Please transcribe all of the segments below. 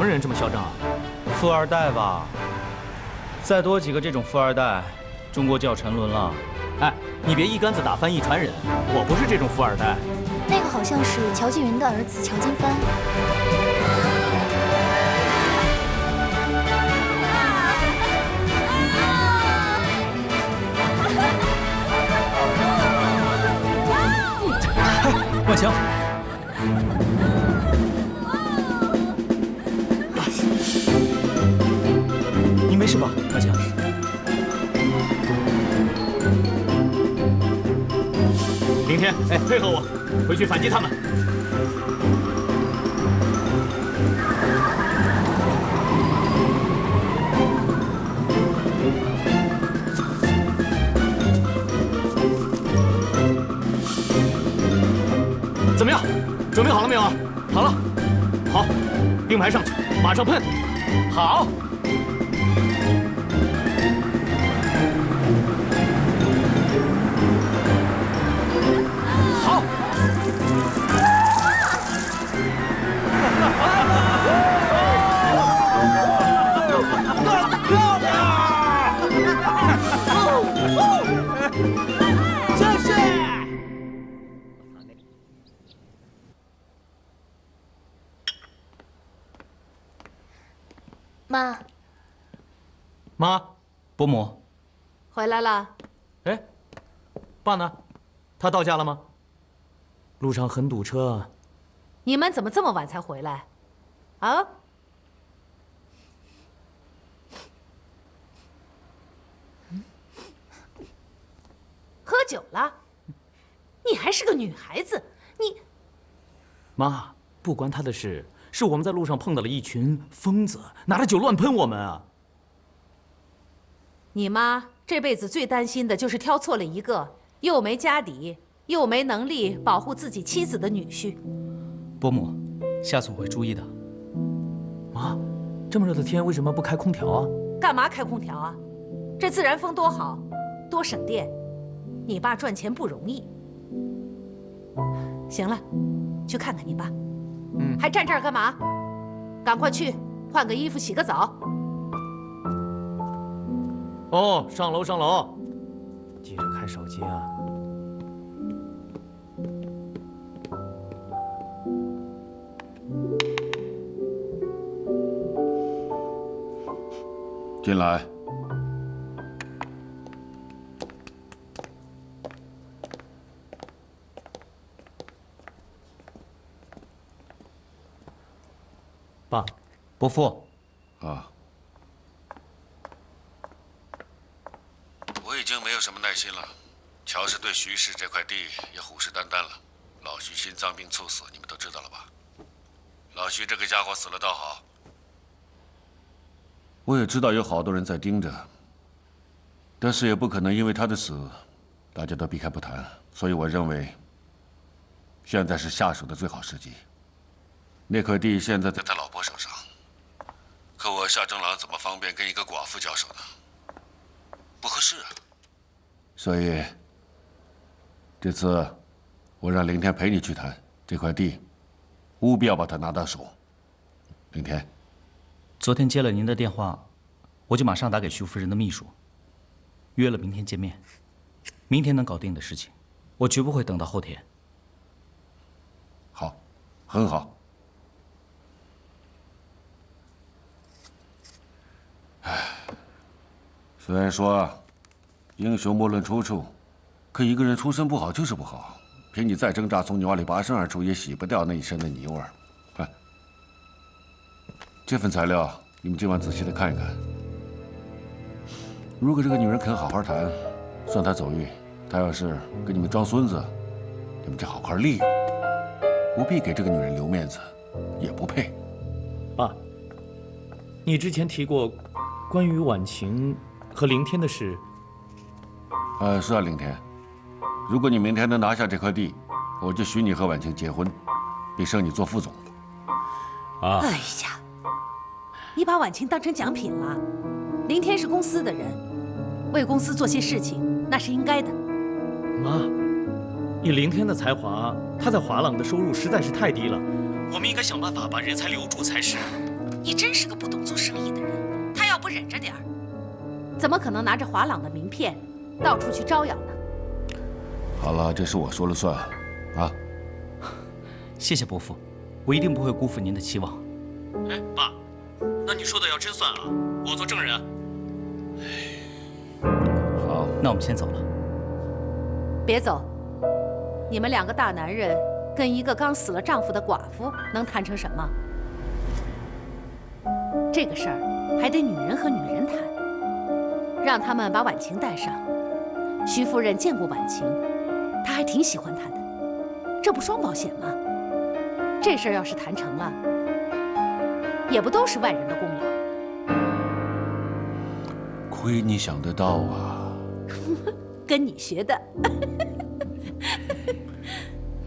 么人这么嚣张啊？富二代吧？再多几个这种富二代，中国就要沉沦了。哎，你别一竿子打翻一船人，我不是这种富二代。那个好像是乔静云的儿子乔金帆。万强，你没事吧，万强？明天，哎，配合我，回去反击他们。怎么样？准备好了没有啊？好了，好，并排上去，马上喷。好。好。漂亮！谢谢。妈，妈，伯母，回来了。哎，爸呢？他到家了吗？路上很堵车。你们怎么这么晚才回来？啊？喝酒了？你还是个女孩子，你……妈，不关他的事，是我们在路上碰到了一群疯子，拿着酒乱喷我们啊！你妈这辈子最担心的就是挑错了一个又没家底又没能力保护自己妻子的女婿。伯母，下次我会注意的。妈，这么热的天为什么不开空调啊？干嘛开空调啊？这自然风多好，多省电。你爸赚钱不容易。行了，去看看你爸。还站这儿干嘛？赶快去换个衣服，洗个澡。哦，上楼上楼，急着开手机啊！进来。爸，伯父，啊，我已经没有什么耐心了。乔氏对徐氏这块地也虎视眈眈了。老徐心脏病猝死，你们都知道了吧？老徐这个家伙死了倒好。我也知道有好多人在盯着，但是也不可能因为他的死，大家都避开不谈。所以我认为，现在是下手的最好时机。那块地现在在他老婆手上，可我夏正郎怎么方便跟一个寡妇交手呢？不合适啊。所以，这次我让凌天陪你去谈这块地，务必要把它拿到手。凌天，昨天接了您的电话，我就马上打给徐夫人的秘书，约了明天见面。明天能搞定的事情，我绝不会等到后天。好，很好。虽然说英雄莫论出处，可一个人出身不好就是不好，凭你再挣扎从牛蛙里拔身而出，也洗不掉那一身的泥味儿。看，这份材料你们今晚仔细的看一看。如果这个女人肯好好谈，算她走运；她要是跟你们装孙子，你们就好好利用，不必给这个女人留面子，也不配。爸，你之前提过关于婉晴和凌天的事。是啊，凌天，如果你明天能拿下这块地，我就许你和婉晴结婚，并升你做副总。啊！哎呀，你把婉晴当成奖品了。凌天是公司的人，为公司做些事情那是应该的。妈，以凌天的才华，他在华朗的收入实在是太低了，我们应该想办法把人才留住才是。你真是个不懂做生意的人。他要不忍着点儿，怎么可能拿着华朗的名片到处去招摇呢？好了，这事我说了算，啊。谢谢伯父，我一定不会辜负您的期望。哎，爸，那你说的要真算啊，我做证人啊。好，那我们先走了。别走，你们两个大男人跟一个刚死了丈夫的寡妇能谈成什么？这个事儿还得女人和女人谈，让他们把婉晴带上。徐夫人见过婉晴，她还挺喜欢她的，这不双保险吗？这事儿要是谈成了，也不都是外人的功劳。亏你想得到啊！跟你学的。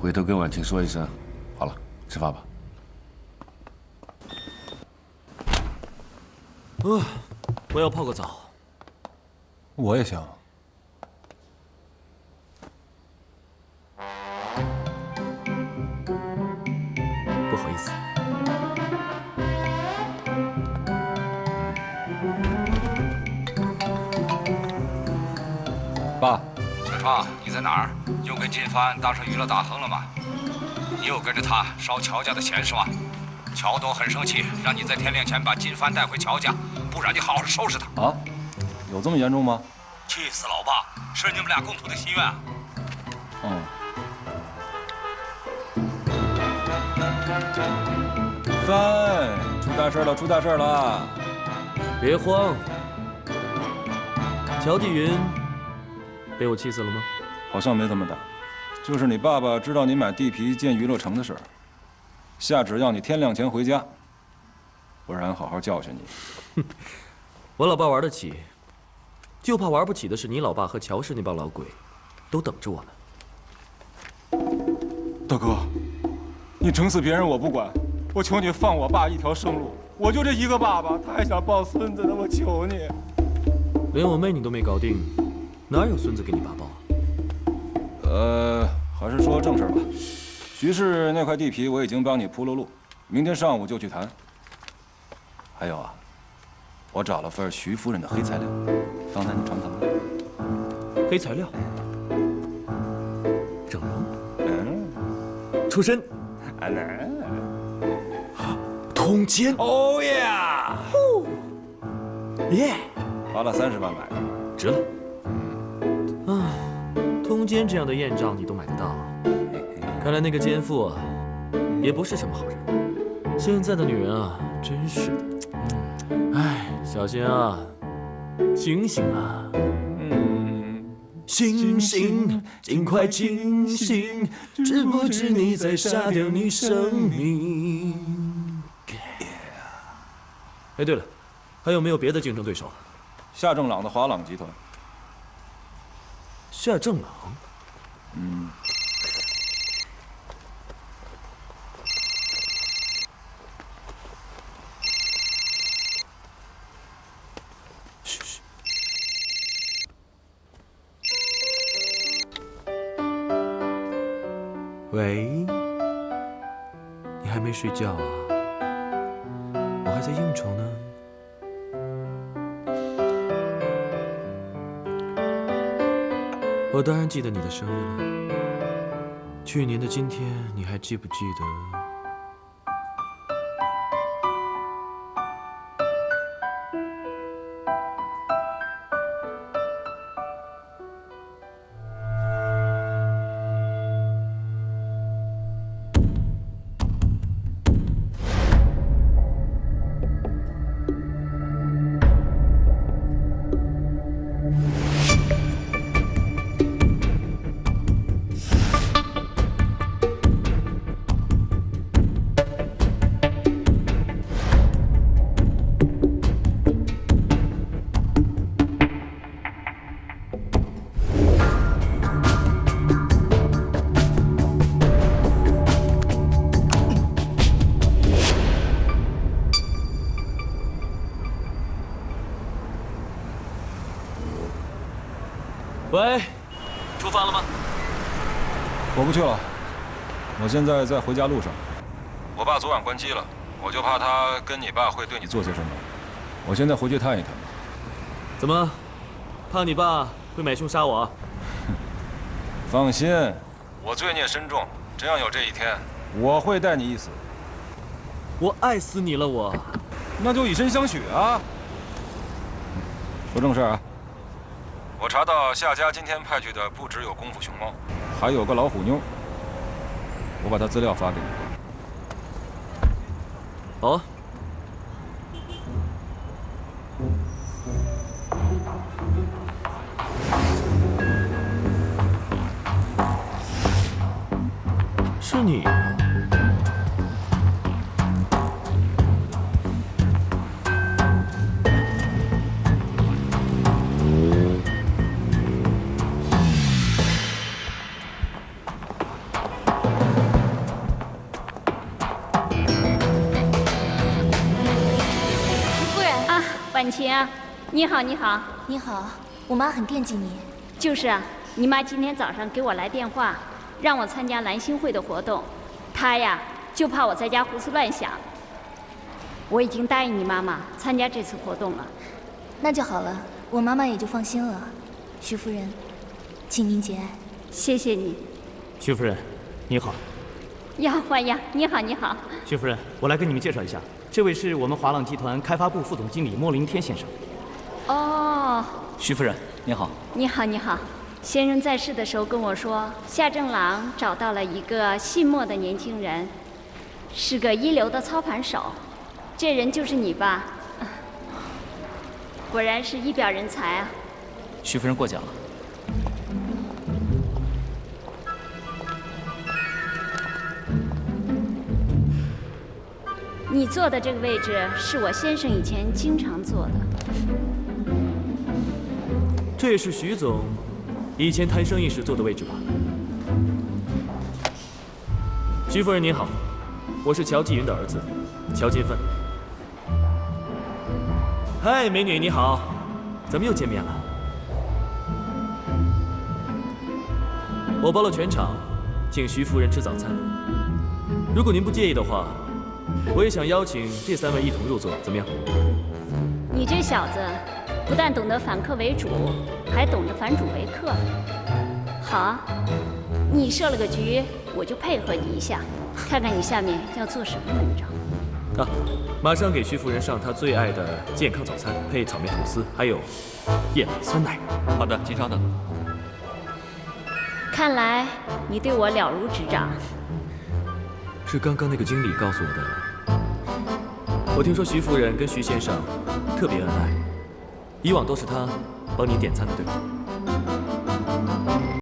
回头跟婉晴说一声。好了，吃饭吧。我要泡个澡。我也想。不好意思。爸，小创，你在哪儿？又跟金帆当上娱乐大亨了吗？你又跟着他烧乔家的钱是吗？乔董很生气，让你在天亮前把金帆带回乔家，不然你好好收拾他。啊，有这么严重吗？气死老爸，是你们俩共同的心愿。嗯。帆，出大事了！出大事了！别慌，乔继云被我气死了吗？好像没这么大，就是你爸爸知道你买地皮建娱乐城的事儿，下旨要你天亮前回家，不然好好教训你。我老爸玩得起，就怕玩不起的是你老爸和乔氏那帮老鬼，都等着我呢。大哥，你整死别人我不管，我求你放我爸一条生路。我就这一个爸爸，他还想抱孙子呢，我求你。连我妹你都没搞定，哪有孙子给你爸抱？还是说正事吧。徐氏那块地皮我已经帮你铺了路，明天上午就去谈。还有啊，我找了份徐夫人的黑材料，方才你尝尝看。黑材料，整容，出身，通奸。哦呀！耶！花了30万买的，值了。通奸这样的艳照你都买得到，看来那个奸妇啊，也不是什么好人。现在的女人啊，真是的。哎，小心啊，醒醒啊！醒醒，尽快清醒，知不知你在杀掉你生命？哎，对了，还有没有别的竞争对手？夏正朗的华朗集团。夏正朗，嘘嘘。喂，你还没睡觉啊？我还在应酬呢。我当然记得你的生日了。去年的今天，你还记不记得？喂，出发了吗？我不去了，我现在在回家路上。我爸昨晚关机了，我就怕他跟你爸会对你做些什么。我现在回去探一探。怎么，怕你爸会买凶杀我？放心，我罪孽深重，真要有这一天，我会带你一死。我爱死你了，我。那就以身相许啊！说正事啊。我查到夏家今天派去的不只有功夫熊猫，还有个老虎妞。我把他资料发给你。好啊。是你啊！婉晴啊，你好，你好，你好，我妈很惦记你。就是啊，你妈今天早上给我来电话，让我参加蓝星会的活动，她呀就怕我在家胡思乱想。我已经答应你妈妈参加这次活动了。那就好了，我妈妈也就放心了。徐夫人，请您节哀。谢谢你。徐夫人，你好。呀，欢迎，你好，你好。徐夫人，我来跟你们介绍一下，这位是我们华朗集团开发部副总经理莫林天先生。哦。徐夫人，你好。你好，你好。先生在世的时候跟我说，夏正郎找到了一个姓莫的年轻人，是个一流的操盘手。这人就是你吧？果然是一表人才啊。徐夫人过奖了。你坐的这个位置是我先生以前经常坐的。这也是徐总以前谈生意时坐的位置吧？徐夫人您好，我是乔继云的儿子，乔金芬。嗨，美女你好，咱们又见面了。我包了全场，请徐夫人吃早餐。如果您不介意的话，我也想邀请这3位一同入座，怎么样？你这小子，不但懂得反客为主，还懂得反主为客。好啊，你设了个局，我就配合你一下，看看你下面要做什么文章。啊，马上给徐夫人上她最爱的健康早餐，配草莓吐司，还有燕麦酸奶。好的，请稍等。看来你对我了如指掌。是刚刚那个经理告诉我的。我听说徐夫人跟徐先生特别恩爱，以往都是他帮你点餐的，对吧？